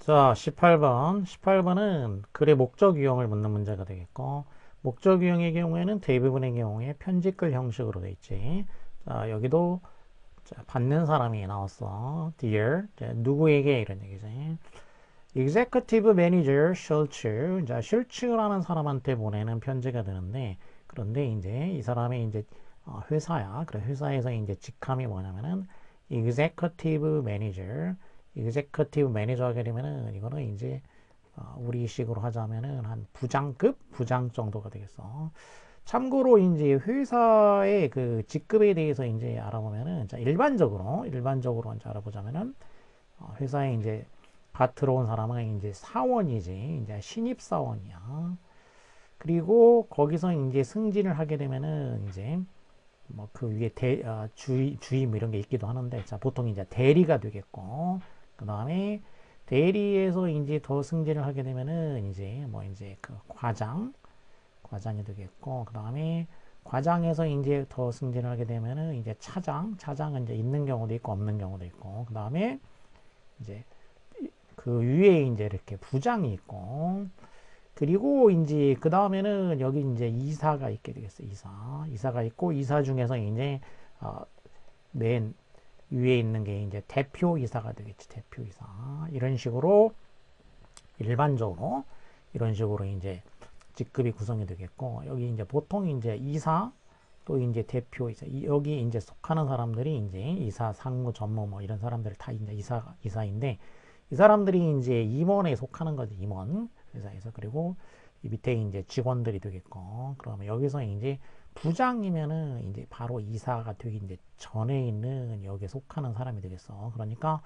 자, 18번. 18번은 글의 목적 유형을 묻는 문제가 되겠고, 목적 유형의 경우에는 대부분의 경우에 편집글 형식으로 돼 있지. 자, 여기도 자, 받는 사람이 나왔어. Dear, 자, 누구에게 이런 얘기지. Executive Manager Schultz. 자, 슐츠라는 사람한테 보내는 편지가 되는데, 그런데 이제 이 사람이 이제 회사야. 그래, 회사에서 이제 직함이 뭐냐면은 Executive Manager. Executive Manager 하게 되면은 이거는 이제 우리식으로 하자면은 한 부장급? 부장 정도가 되겠어. 참고로 이제 회사의 그 직급에 대해서 이제 알아보면은 자, 일반적으로 이제 알아보자면은 회사에 이제 갓 들어온 사람은 이제 사원이지, 이제 신입 사원이야. 그리고 거기서 이제 승진을 하게 되면은 이제 뭐 그 위에 주의 뭐 이런 게 있기도 하는데, 자, 보통 이제 대리가 되겠고, 그 다음에 대리에서 이제 더 승진을 하게 되면은 이제 뭐 이제 그 과장이 되겠고, 그 다음에 과장에서 이제 더 승진을 하게 되면은 이제 차장은 이제 있는 경우도 있고 없는 경우도 있고, 그 다음에 이제 그 위에 이제 이렇게 부장이 있고, 그리고 이제 그 다음에는 여기 이제 이사가 있게 되겠어요. 이사가 있고, 이사 중에서 이제 어, 맨 위에 있는 게 이제 대표이사가 되겠지. 대표이사. 이런 식으로 일반적으로 이런 식으로 이제 직급이 구성이 되겠고, 여기 이제 보통 이제 이사 또 이제 대표이사, 여기 이제 속하는 사람들이 이제 이사, 상무, 전무 뭐 이런 사람들 다 이제 이사인데, 이 사람들이 이제 임원에 속하는 거지. 임원 회사에서. 그리고 이 밑에 이제 직원들이 되겠고, 그러면 여기서 이제 부장이면은 이제 바로 이사가 되기 이제 전에 있는 여기에 속하는 사람이 되겠어. 그러니까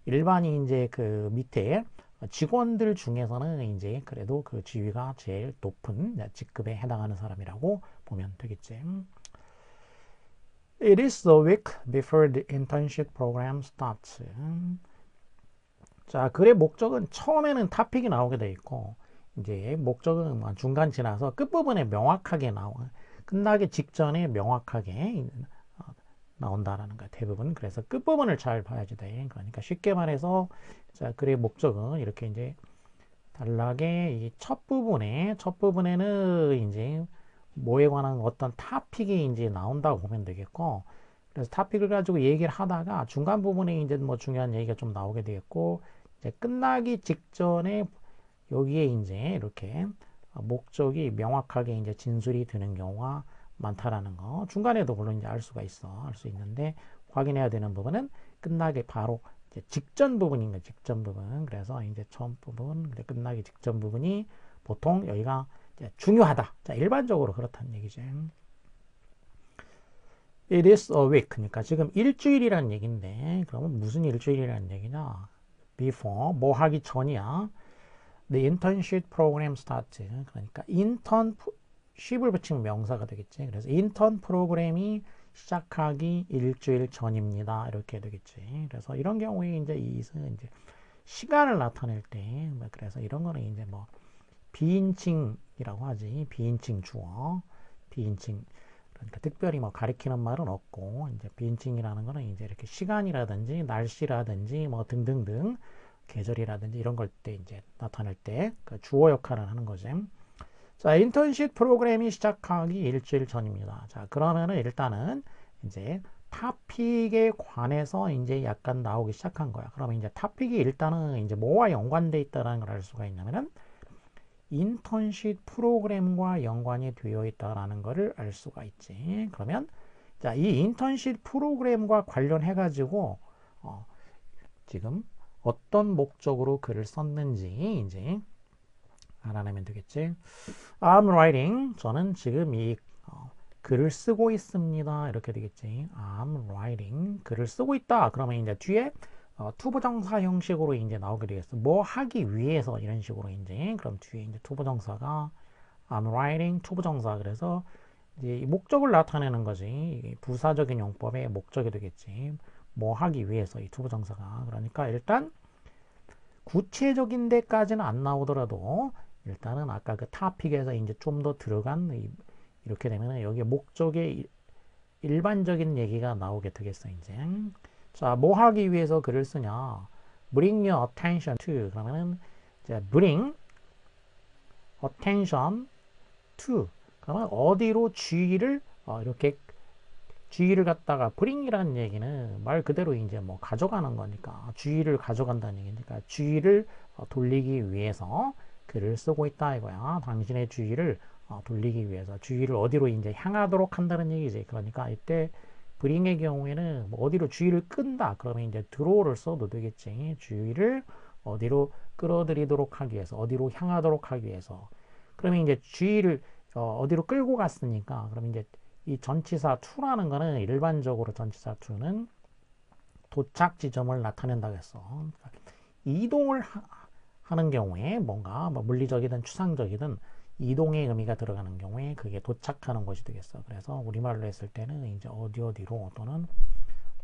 일반이 이제 그 밑에 직원들 중에서는 이제 그래도 그 지위가 제일 높은 직급에 해당하는 사람이라고 보면 되겠지. It is the week before the internship program starts. 자, 글의 목적은 처음에는 토픽이 나오게 돼 있고, 이제 목적은 중간 지나서 끝부분에 명확하게 끝나기 직전에 명확하게 나온다라는 거야, 대부분. 그래서 끝부분을 잘 봐야지 돼. 그러니까 쉽게 말해서, 자, 글의 목적은 이렇게 이제 단락의 이 첫 부분에는 이제 뭐에 관한 어떤 토픽이 이제 나온다고 보면 되겠고, 그래서 토픽을 가지고 얘기를 하다가 중간 부분에 이제 뭐 중요한 얘기가 좀 나오게 되겠고, 이제 끝나기 직전에 여기에 이제 이렇게 목적이 명확하게 이제 진술이 되는 경우가 많다라는 거. 중간에도 물론 이제 알 수가 있어. 알 수 있는데 확인해야 되는 부분은 끝나기 바로 이제 직전 부분인 거예요. 직전 부분. 그래서 이제 처음 부분, 끝나기 직전 부분이 보통 여기가 중요하다. 자, 일반적으로 그렇다는 얘기죠. It is a week. 그러니까 지금 일주일이라는 얘기인데, 그러면 무슨 일주일이라는 얘기냐? Before, 뭐 하기 전이야. The internship program starts. 그러니까 internship을 붙이면 명사가 되겠지. 그래서 인턴 프로그램이 시작하기 일주일 전입니다. 이렇게 되겠지. 그래서 이런 경우에 이제 이것은 이제 시간을 나타낼 때, 그래서 이런 거는 이제 뭐 비인칭이라고 하지. 비인칭 주어, 비인칭. 그러니까 특별히 뭐 가리키는 말은 없고, 이제 비인칭이라는 거는 이제 이렇게 시간이라든지 날씨라든지 뭐 등등등 계절이라든지 이런 걸 때 이제 나타낼 때 그 주어 역할을 하는 거지. 자, 인턴십 프로그램이 시작하기 일주일 전입니다. 자, 그러면은 일단은 이제 토픽에 관해서 이제 약간 나오기 시작한 거야. 그러면 이제 토픽이 일단은 이제 뭐와 연관돼 있다는 걸 알 수가 있냐면은 인턴십 프로그램과 연관이 되어 있다라는 것을 알 수가 있지. 그러면 자, 이 인턴십 프로그램과 관련해 가지고 지금 어떤 목적으로 글을 썼는지 이제 알아내면 되겠지. I'm writing. 저는 지금 이 글을 쓰고 있습니다. 이렇게 되겠지. I'm writing. 글을 쓰고 있다. 그러면 이제 뒤에 투부정사 형식으로 이제 나오게 되겠어. 뭐 하기 위해서 이런 식으로 이제 그럼 뒤에 이제 투부정사가 I'm writing 투부정사. 그래서 이제 목적을 나타내는 거지. 부사적인 용법의 목적이 되겠지. 뭐 하기 위해서 이 투부정사가. 그러니까 일단 구체적인 데까지는 안 나오더라도 일단은 아까 그 타픽에서 이제 좀 더 들어간 이렇게 되면 여기 목적의 일반적인 얘기가 나오게 되겠어 이제. 자, 뭐 하기 위해서 글을 쓰냐? bring your attention to 그러면은 이제 bring attention to 그러면 어디로 주의를 이렇게 주의를 갖다가 bring이라는 얘기는 말 그대로 이제 뭐 가져가는 거니까 주의를 가져간다는 얘기니까 주의를 돌리기 위해서 글을 쓰고 있다 이거야. 당신의 주의를 돌리기 위해서 주의를 어디로 이제 향하도록 한다는 얘기지. 그러니까 이때 bring의 경우에는 뭐 어디로 주의를 끈다 그러면 이제 draw를 써도 되겠지. 주의를 어디로 끌어들이도록 하기 위해서 어디로 향하도록 하기 위해서 그러면 이제 주의를 어디로 끌고 갔으니까 그러면 이제 이 전치사 to라는 거는 일반적으로 전치사 to는 도착 지점을 나타낸다고 했어. 그러니까 이동을 하는 경우에 뭔가 뭐 물리적이든 추상적이든 이동의 의미가 들어가는 경우에 그게 도착하는 것이 되겠어. 그래서 우리말로 했을 때는 이제 어디 어디로 또는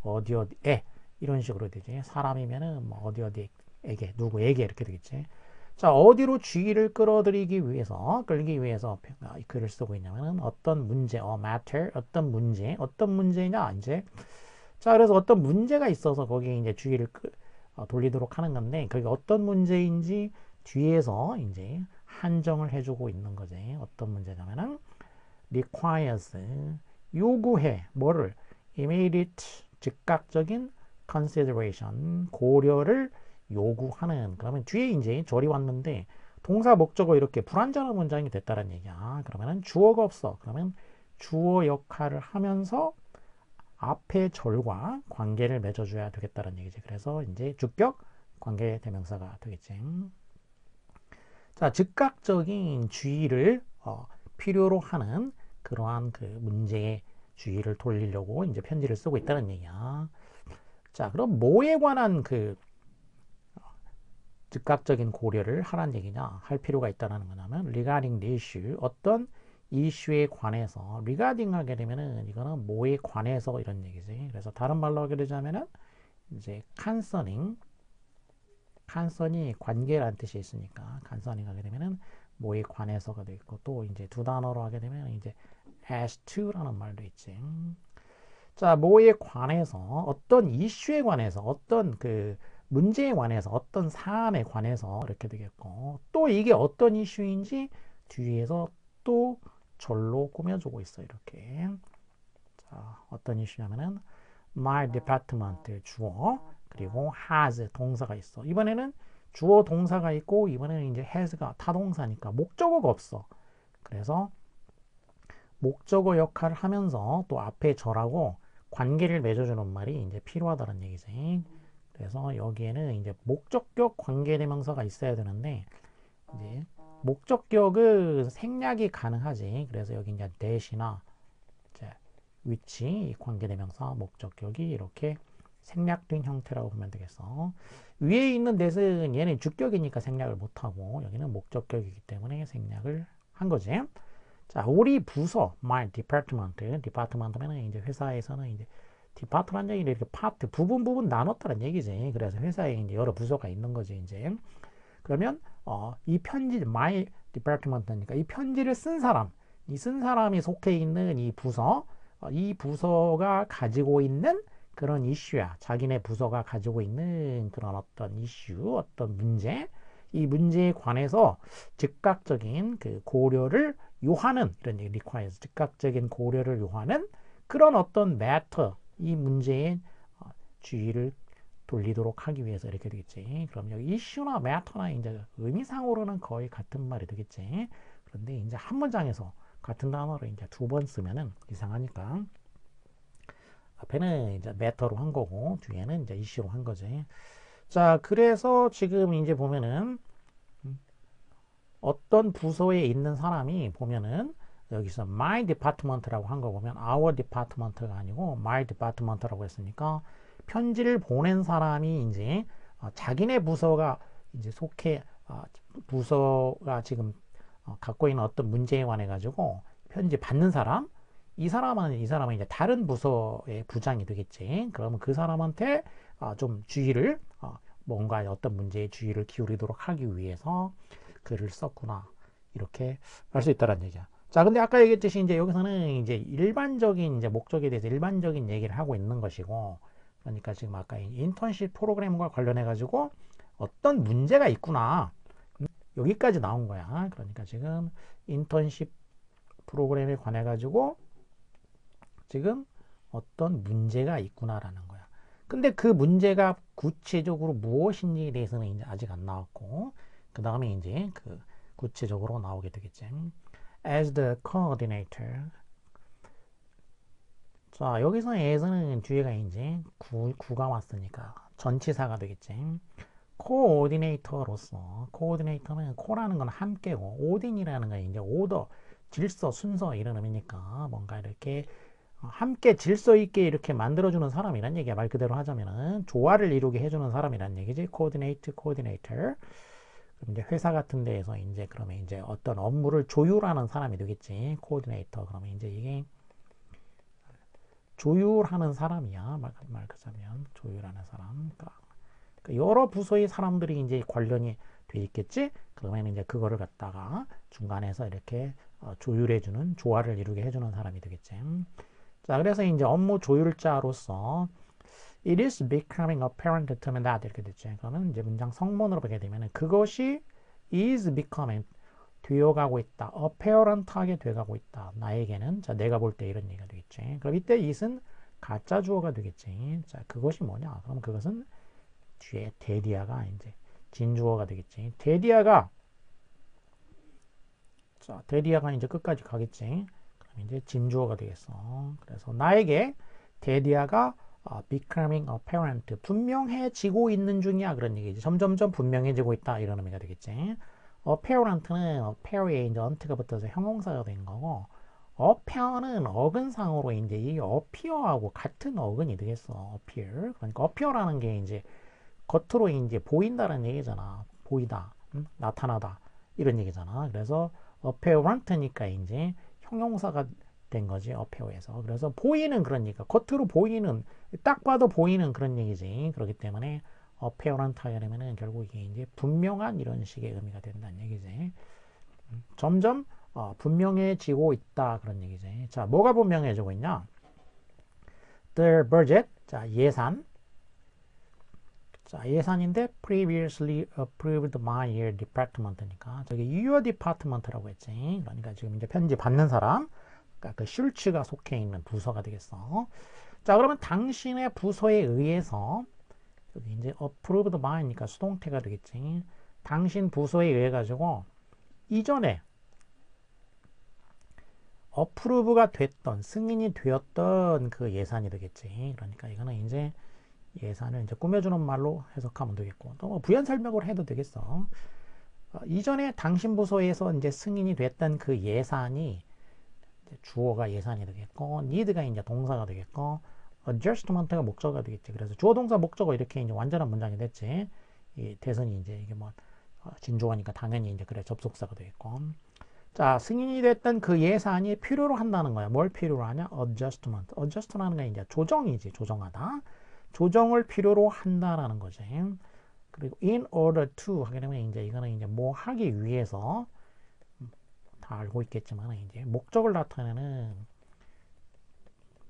어디 어디에 이런 식으로 되지. 사람이면은 뭐 어디 어디에게 누구에게 이렇게 되겠지. 자, 어디로 주의를 끌기 위해서 글을 쓰고 있냐면은 어떤 문제, matter, 어떤 문제냐, 이제. 자, 그래서 어떤 문제가 있어서 거기에 이제 주의를 돌리도록 하는 건데, 그게 어떤 문제인지 뒤에서 이제 한정을 해주고 있는 거지. 어떤 문제냐면은 requires, 요구해, 뭐를? immediate, 즉각적인 consideration, 고려를 요구하는 그러면 뒤에 이제 절이 왔는데 동사 목적어 이렇게 불완전한 문장이 됐다는 얘기야. 그러면은 주어가 없어. 그러면 주어 역할을 하면서 앞에 절과 관계를 맺어줘야 되겠다는 얘기지. 그래서 이제 주격 관계 대명사가 되겠지. 자, 즉각적인 주의를 필요로 하는 그러한 그 문제에 주의를 돌리려고 이제 편지를 쓰고 있다는 얘기야. 자, 그럼 뭐에 관한 그 즉각적인 고려를 하라는 얘기냐 할 필요가 있다는 거냐면 regarding the issue 어떤 이슈에 관해서 regarding 하게 되면은 이거는 뭐에 관해서 이런 얘기지. 그래서 다른 말로 하게 되자면은 이제 concerning이 관계라는 뜻이 있으니까 concerning 하게 되면은 뭐에 관해서가 되겠고 또 이제 두 단어로 하게 되면 이제 as to라는 말도 있지. 자, 뭐에 관해서 어떤 이슈에 관해서 어떤 그 문제에 관해서 어떤 사안에 관해서 이렇게 되겠고 또 이게 어떤 이슈인지 뒤에서 또 절로 꾸며주고 있어 이렇게. 자, 어떤 이슈냐면은 my department 주어 그리고 has 동사가 있어. 이번에는 주어 동사가 있고 이번에는 이제 has가 타동사니까 목적어가 없어. 그래서 목적어 역할을 하면서 또 앞에 절하고 관계를 맺어주는 말이 이제 필요하다는 얘기지. 그래서 여기에는 이제 목적격 관계대명사가 있어야 되는데 이제 목적격은 생략이 가능하지. 그래서 여기 이제 that이나 which 관계대명사 목적격이 이렇게 생략된 형태라고 보면 되겠어. 위에 있는 that은 얘는 주격이니까 생략을 못하고 여기는 목적격이기 때문에 생략을 한 거지. 자, 우리 부서 my department면은 이제 회사에서는 이제 디파트라는 얘기는 이렇게 파트 부분 나눴다는 얘기지. 그래서 회사에 이제 여러 부서가 있는 거지 이제. 그러면 이 편지 my department니까 이 편지를 쓴 사람, 이 쓴 사람이 속해 있는 이 부서, 이 부서가 가지고 있는 그런 이슈야. 자기네 부서가 가지고 있는 그런 어떤 이슈, 어떤 문제, 이 문제에 관해서 즉각적인 그 고려를 요하는 이런 얘기 requires 즉각적인 고려를 요하는 그런 어떤 matter 이 문제에 주의를 돌리도록 하기 위해서 이렇게 되겠지. 그럼 여기 이슈나 matter나 이제 의미상으로는 거의 같은 말이 되겠지. 그런데 이제 한 문장에서 같은 단어를 이제 두 번 쓰면은 이상하니까 앞에는 이제 matter로 한 거고 뒤에는 이제 이슈로 한 거지. 자, 그래서 지금 이제 보면은 어떤 부서에 있는 사람이 보면은 여기서 my department라고 한 거 보면 our department가 아니고 my department라고 했으니까 편지를 보낸 사람이 이제 자기네 부서가 이제 속해 부서가 지금 갖고 있는 어떤 문제에 관해 가지고 편지 받는 사람 이 사람은 이제 다른 부서의 부장이 되겠지. 그러면 그 사람한테 좀 주의를 뭔가 어떤 문제에 주의를 기울이도록 하기 위해서 글을 썼구나 이렇게 할 수 있다는 얘기야. 자, 근데 아까 얘기했듯이 이제 여기서는 이제 일반적인 이제 목적에 대해서 일반적인 얘기를 하고 있는 것이고, 그러니까 지금 아까 인턴십 프로그램과 관련해 가지고 어떤 문제가 있구나. 여기까지 나온 거야. 그러니까 지금 인턴십 프로그램에 관해 가지고 지금 어떤 문제가 있구나라는 거야. 근데 그 문제가 구체적으로 무엇인지에 대해서는 이제 아직 안 나왔고, 그 다음에 이제 그 구체적으로 나오게 되겠지. As the coordinator. 자, 여기서 as는 뒤에가 이제 구가 왔으니까 전치사가 되겠지. 코오디네이터로서, 코오디네이터는 코라는 건 함께고, 오딘이라는 건 이제 오더, 질서, 순서 이런 의미니까 뭔가 이렇게 함께 질서 있게 이렇게 만들어주는 사람이란 얘기야. 말 그대로 하자면은 조화를 이루게 해주는 사람이란 얘기지. 코디네이트, 코디네이터. 그럼 이제 회사 같은 데에서 이제 그러면 이제 어떤 업무를 조율하는 사람이 되겠지. 코디네이터. 그러면 이제 이게 조율하는 사람이야. 말 그자면 조율하는 사람. 그러니까 여러 부서의 사람들이 이제 관련이 돼 있겠지. 그러면 이제 그거를 갖다가 중간에서 이렇게 조율해주는 조화를 이루게 해주는 사람이 되겠지. 자, 그래서 이제 업무 조율자로서 it is becoming apparent to me that 이렇게 됐죠. 그러면 이제 문장 성문으로 보게 되면 그것이 is becoming 되어가고 있다. apparent하게 돼가고 있다. 나에게는. 자, 내가 볼 때 이런 얘기가 되겠지. 그럼 이때 it은 가짜 주어가 되겠지. 자, 그것이 뭐냐? 그럼 그것은 뒤에 데디아가 이제 진주어가 되겠지. 데디아가 자, 데디아가 이제 끝까지 가겠지. 그럼 이제 진주어가 되겠어. 그래서 나에게 데디아가 becoming apparent 분명해지고 있는 중이야 그런 얘기지. 점점점 분명해지고 있다 이런 의미가 되겠지. apparent는 appear에 이제 un트가 붙어서 형용사가 된 거고, appear는 어근상으로 이제 이 appear하고 같은 어근이 되겠어. appear. 그러니까 appear라는 게 이제 겉으로 이제 보인다는 얘기잖아. 보이다, 나타나다 이런 얘기잖아. 그래서 apparent니까 이제 형용사가 된 거지, appear에서. 그래서 보이는 그런 얘기가 겉으로 보이는 딱 봐도 보이는 그런 얘기지. 그렇기 때문에 apparent 하려면은 결국 이게 이제 분명한 이런 식의 의미가 된다는 얘기지. 점점 분명해지고 있다 그런 얘기지. 자, 뭐가 분명해지고 있냐? The budget, 자 예산. 자, 예산인데 previously approved by your department니까 저기 your department라고 했지. 그러니까 지금 이제 편지 받는 사람, 그러니까 그 슐츠가 속해 있는 부서가 되겠어. 자, 그러면 당신의 부서에 의해서 여기 이제 approved by니까 수동태가 되겠지. 당신 부서에 의해 가지고 이전에 approve가 됐던 승인이 되었던 그 예산이 되겠지. 그러니까 이거는 이제 예산을 이제 꾸며주는 말로 해석하면 되겠고, 또 뭐 부연 설명을 해도 되겠어. 이전에 당신 부서에서 이제 승인이 됐던 그 예산이 이제 주어가 예산이 되겠고, need가 이제 동사가 되겠고, adjustment가 목적어가 되겠지. 그래서 주어 동사 목적어 이렇게 이제 완전한 문장이 됐지. 이 대선이 이제 이게 뭐 진주어니까 당연히 이제 그래 접속사가 되겠고. 자, 승인이 됐던 그 예산이 필요로 한다는 거야. 뭘 필요로 하냐? adjustment. adjust라는 게 이제 조정이지. 조정하다. 조정을 필요로 한다라는 거지. 그리고 in order to 하게 되면 이제 이거는 이제 뭐 하기 위해서 다 알고 있겠지만 이제 목적을 나타내는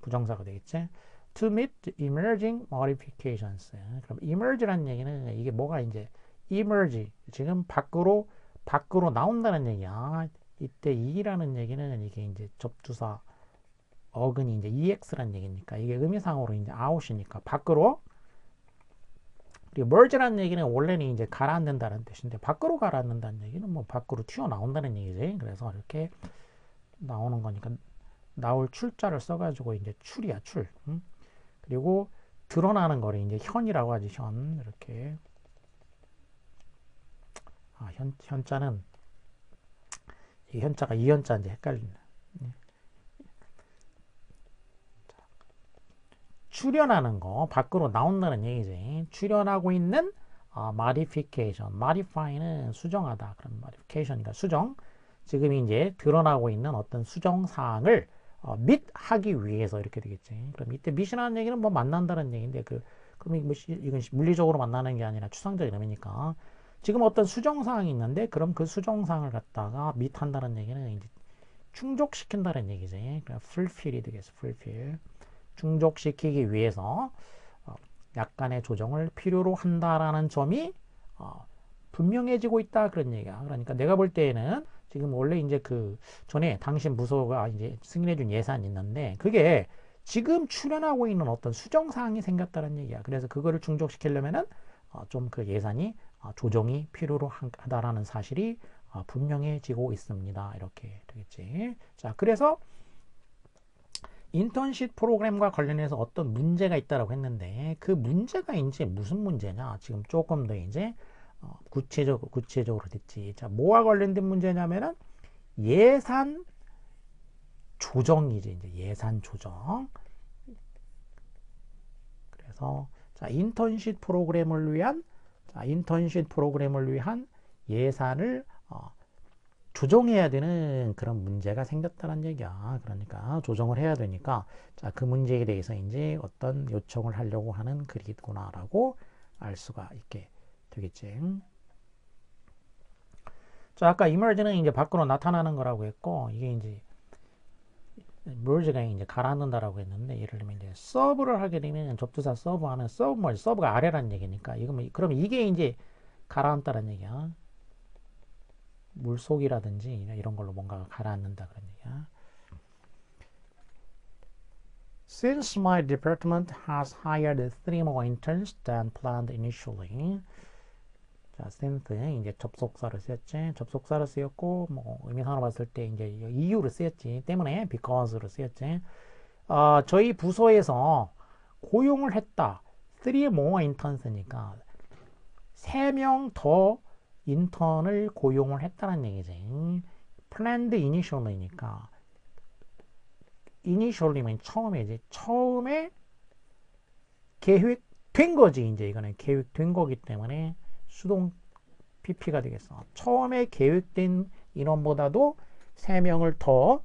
부정사가 되겠지. To meet the emerging modifications. 그럼 emerge라는 얘기는 이게 뭐가 이제 emerge 지금 밖으로 나온다는 얘기야. 이때 e라는 얘기는 이게 이제 접두사 어근이 이제 ex라는 얘기니까 이게 의미상으로 이제 out이니까 밖으로. 그리고 merge라는 얘기는 원래는 이제 가라앉는다는 뜻인데 밖으로 가라앉는다는 얘기는 뭐 밖으로 튀어나온다는 얘기지. 그래서 이렇게 나오는 거니까 나올 출자를 써가지고 이제 출이야 출. 그리고 드러나는 거를 이제 현이라고 하지. 현 이렇게. 현자는 이 현자가 이 현자인지 헷갈린다. 출현하는 거, 밖으로 나온다는 얘기지. 출현하고 있는 modification. modify는 수정하다. 그럼 modification이니까 수정. 지금 이제 드러나고 있는 어떤 수정 사항을 및 하기 위해서 이렇게 되겠지. 그럼 이때 밑이라는 얘기는 뭐 만난다는 얘기인데 그럼 이건 물리적으로 만나는 게 아니라 추상적 이름이니까 지금 어떤 수정 사항이 있는데 그럼 그 수정 사항을 갖다가 및 한다는 얘기는 이제 충족시킨다는 얘기지. 그러니까 fulfill이 되겠어. fulfill. 충족시키기 위해서 약간의 조정을 필요로 한다라는 점이 분명해지고 있다 그런 얘기야. 그러니까 내가 볼 때에는 지금 원래 이제 그 전에 당신 부서가 이제 승인해준 예산이 있는데 그게 지금 출연하고 있는 어떤 수정 사항이 생겼다는 얘기야. 그래서 그거를 충족시키려면은 좀 그 예산이 조정이 필요로 하다라는 사실이 분명해지고 있습니다. 이렇게 되겠지. 자, 그래서 인턴십 프로그램과 관련해서 어떤 문제가 있다라고 했는데 그 문제가 이제 무슨 문제냐? 지금 조금 더 이제 구체적으로 됐지. 자, 뭐와 관련된 문제냐면은 예산 조정이지. 이제 예산 조정. 그래서 자, 인턴십 프로그램을 위한 예산을 조정해야 되는 그런 문제가 생겼다는 얘기야. 그러니까 조정을 해야 되니까 자, 그 문제에 대해서 이제 어떤 요청을 하려고 하는 글이구나라고 알 수가 있게 되겠지. 자, 아까 emerge는 이제 밖으로 나타나는 거라고 했고 이게 이제 merge가 이제 가라앉는다라고 했는데 예를 들면 이제 서브를 하게 되면 접두사 서브하는 서브가 아래라는 얘기니까 그럼 이게 이제 가라앉다는 얘기야. 물속이라든지 이런 걸로 뭔가가 가라앉는다 그런 얘기야. Since my department has hired 3 more interns than planned initially. 자, since 이제 접속사를 쓰였지. 접속사를 쓰였고 뭐 의미상으로 봤을 때 이제 이유를 쓰였지. 때문에 because를 쓰였지. 저희 부서에서 고용을 했다. 3 more interns니까 3명 더 인턴을 고용을 했다는 얘기지. planned initially니까 initially면 처음이지. 처음에 계획된 거지. 이제 이거는 계획된 거기 때문에 수동 PP가 되겠어. 처음에 계획된 인원보다도 3명을 더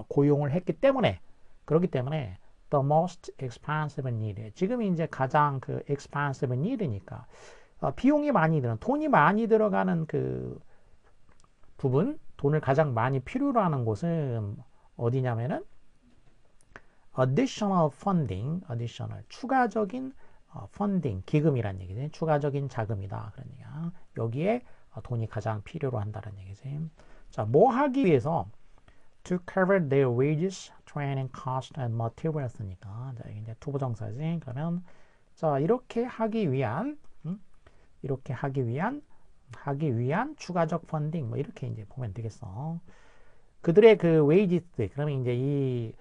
고용을 했기 때문에 그렇기 때문에 the most expensive need. 지금 이제 가장 그 expensive need니까 비용이 많이 드는 돈이 많이 들어가는 그 부분, 돈을 가장 많이 필요로 하는 곳은 어디냐면은 additional funding, 추가적인 funding, 기금이란 얘기지. 추가적인 자금이다. 그런 얘기야. 여기에 돈이 가장 필요로 한다는 얘기지. 자, 뭐 하기 위해서 to cover their wages, training cost and materials니까 자, 이게 이제 투부정사지. 그러면 자, 이렇게 하기 위한 추가적 펀딩 뭐 이렇게 이제 보면 되겠어. 그들의 그 웨이지스 그러면 이제 이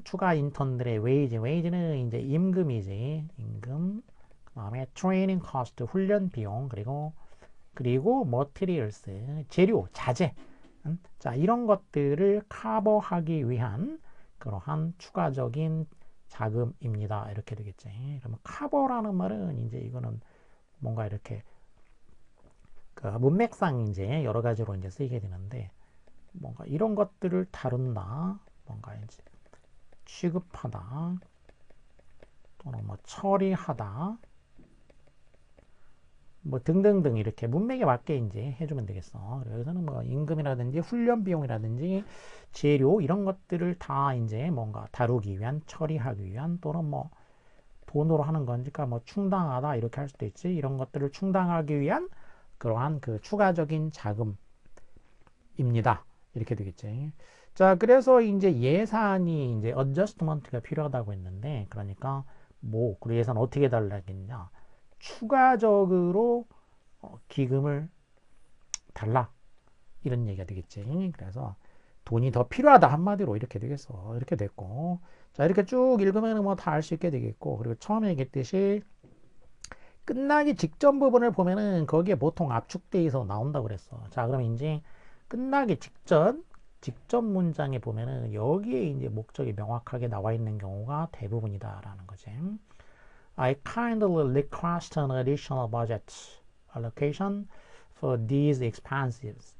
추가 인턴들의 웨이지는 이제 임금이지. 임금. 그다음에 트레이닝 코스트 훈련 비용 그리고 머티리얼스 재료, 자재. 자, 이런 것들을 커버하기 위한 그러한 추가적인 자금입니다. 이렇게 되겠지. 그러면 커버라는 말은 이제 이거는 뭔가 이렇게 그 문맥상 이제 여러 가지로 이제 쓰이게 되는데 뭔가 이런 것들을 다룬다. 뭔가 이제 취급하다. 또는 뭐 처리하다. 뭐 등등등 이렇게 문맥에 맞게 이제 해주면 되겠어. 여기서는 뭐 임금이라든지 훈련 비용이라든지 재료 이런 것들을 다 이제 뭔가 다루기 위한 처리하기 위한 또는 뭐 돈으로 하는 거니까 뭐 충당하다 이렇게 할 수도 있지. 이런 것들을 충당하기 위한 그러한 그 추가적인 자금입니다. 이렇게 되겠지. 자, 그래서 이제 예산이 이제 어저스트먼트가 필요하다고 했는데 그러니까 뭐 그 예산 어떻게 달라겠냐? 추가적으로 기금을 달라 이런 얘기가 되겠지. 그래서 돈이 더 필요하다 한마디로 이렇게 되겠어. 이렇게 됐고 자 이렇게 쭉 읽으면 뭐 다 알 수 있게 되겠고 그리고 처음에 얘기했듯이 끝나기 직전 부분을 보면은 거기에 보통 압축돼서 나온다고 그랬어. 자 그럼 이제 끝나기 직전 문장에 보면은 여기에 이제 목적이 명확하게 나와 있는 경우가 대부분이다라는 거지. I kindly request an additional budget allocation for these expenses.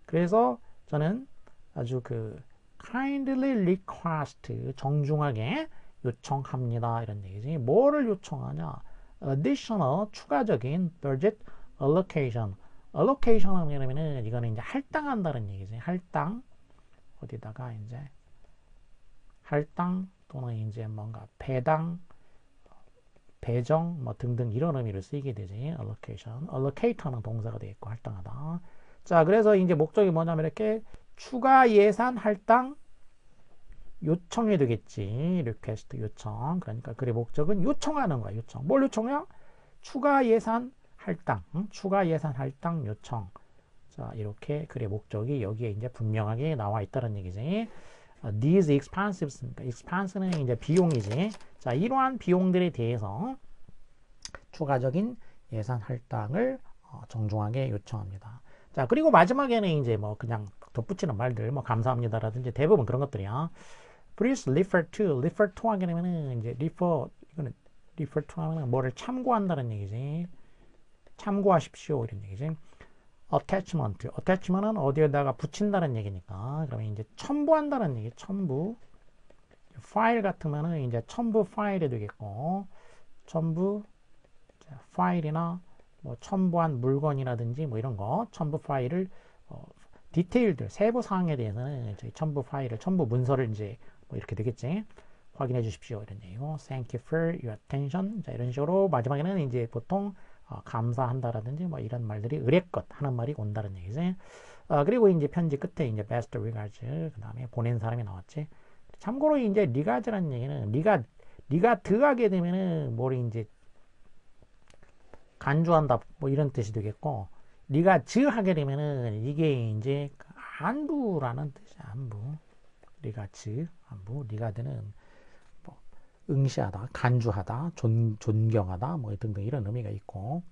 그래서 저는 아주 그 kindly request 정중하게 요청합니다 이런 얘기지. 뭐를 요청하냐? additional 추가적인 budget allocation. allocation 하면은 이거는 이제 할당한다는 얘기지. 할당 어디다가 이제 할당 또는 이제 뭔가 배당 배정 뭐 등등 이런 의미를 쓰이게 되지. allocation. allocate는 동사가 되겠고 할당하다. 자, 그래서 이제 목적이 뭐냐면 이렇게 추가 예산 할당 요청이 되겠지. request 요청. 그러니까 글의 목적은 요청하는 거야. 요청. 뭘 요청해요? 추가 예산 할당. 응? 추가 예산 할당 요청. 자, 이렇게 글의 목적이 여기에 이제 분명하게 나와 있다는 얘기지. These expenses, expense는 이제 비용이지. 자, 이러한 비용들에 대해서 추가적인 예산 할당을 정중하게 요청합니다. 자, 그리고 마지막에는 이제 뭐 그냥 덧붙이는 말들, 뭐 감사합니다라든지 대부분 그런 것들이야. Please refer to, refer to 하게 되면은 이제 이거는 refer to 하면은 뭐를 참고한다는 얘기지. 참고하십시오 이런 얘기지. attachment, attachment은 어디에다가 붙인다는 얘기니까 그러면 이제 첨부한다는 얘기. 첨부. 파일 같으면은 이제 첨부 파일이 되겠고 첨부 파일이나 뭐 첨부한 물건이라든지 뭐 이런 거 첨부 파일을 디테일들 세부 사항에 대해서는 저희 첨부 파일을 첨부 문서를 이제 뭐 이렇게 되겠지. 확인해 주십시오 이런 얘기고 thank you for your attention. 자, 이런 식으로 마지막에는 이제 보통 감사한다라든지 뭐 이런 말들이 의례껏 하는 말이 온다는 얘기지. 그리고 이제 편지 끝에 이제 best regards 그 다음에 보낸 사람이 나왔지. 참고로 이제 regards라는 얘기는 네가 들어가게 되면은 뭘 이제 간주한다 뭐 이런 뜻이 되겠고 네가 하게 되면은 이게 이제 안부라는 뜻이야. 안부. 네가 안부. 리가드는 뭐 응시하다, 간주하다, 존경하다 뭐 등등 이런 의미가 있고